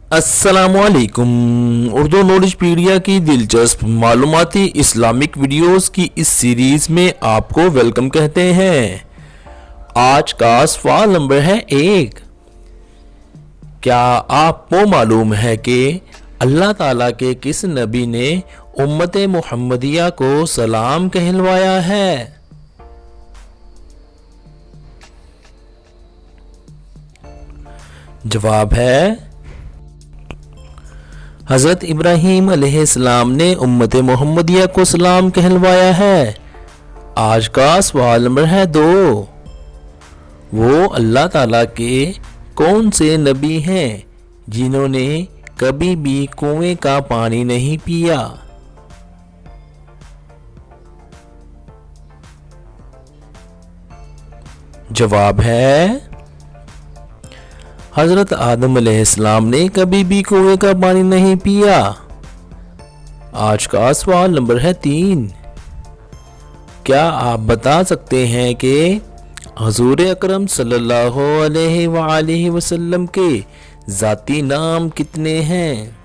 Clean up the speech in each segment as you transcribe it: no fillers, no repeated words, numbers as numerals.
अस्सलामुअलैकुम। उर्दू नॉलेज पीडिया की दिलचस्प मालूमाती इस्लामिक वीडियोस की इस सीरीज़ में आपको वेलकम कहते हैं। आज का सवाल नंबर है 1। क्या आपको मालूम है कि अल्लाह ताला के किस नबी ने उम्मत मुहम्मदिया को सलाम कहलवाया है? जवाब है हज़रत इब्राहीम अलैहिस्सलाम ने उम्मत मुहम्मदिया को सलाम कहलवाया है। आज का सवाल नंबर है 2। वो अल्लाह ताला के कौन से नबी हैं जिन्होंने कभी भी कुएं का पानी नहीं पिया? जवाब है हज़रत आदम अलैहिस्सलाम ने कभी भी कुएं का पानी नहीं पिया। आज का सवाल नंबर है 3। क्या आप बता सकते हैं कि हुज़ूर अकरम सल्लल्लाहु अलैहि वसल्लम के ज़ाती नाम कितने हैं?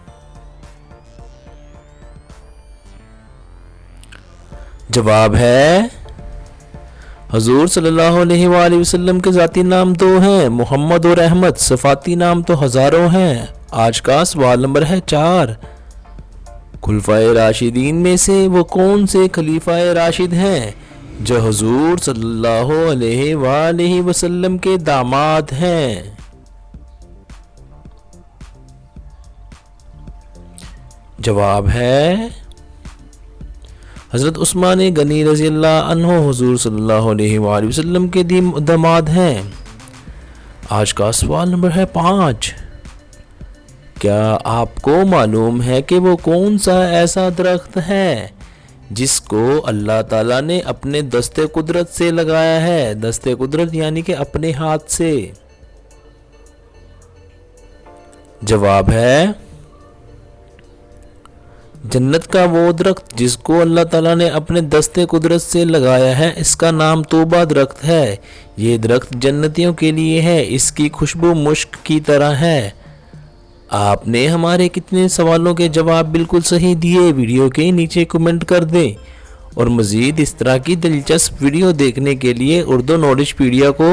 जवाब है हुज़ूर सल्लल्लाहु अलैहि वसल्लम के ज़ाती नाम 2 हैं, मोहम्मद और अहमद। सफ़ाती नाम तो हज़ारों हैं। आज का सवाल नंबर है 4। खुलफाए राशिदीन में से वो कौन से खलीफाए राशिद हैं जो हुज़ूर सल्लल्लाहु अलैहि वसल्लम के दामाद हैं? जवाब है हज़रत उस्मान गनी रज़ी अल्लाह अन्हु हुज़ूर सल्लल्लाहु अलैहि वसल्लम के दामाद हैं। आज का सवाल नंबर है 5। क्या आपको मालूम है कि वो कौन सा ऐसा दरख्त है जिसको अल्लाह ताला ने अपने दस्ते कुदरत से लगाया है? दस्ते कुदरत यानी कि अपने हाथ से। जवाब है जन्नत का वो दरख्त जिसको अल्लाह ताला ने अपने दस्ते कुदरत से लगाया है, इसका नाम तौबा दरख्त है। ये दरख्त जन्नतियों के लिए है। इसकी खुशबू मुश्क की तरह है। आपने हमारे कितने सवालों के जवाब बिल्कुल सही दिए? वीडियो के नीचे कमेंट कर दें। और मज़ीद इस तरह की दिलचस्प वीडियो देखने के लिए उर्दू नॉलेज पीडिया को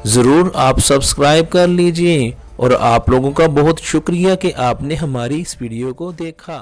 ज़रूर आप सब्सक्राइब कर लीजिए। और आप लोगों का बहुत शुक्रिया कि आपने हमारी इस वीडियो को देखा।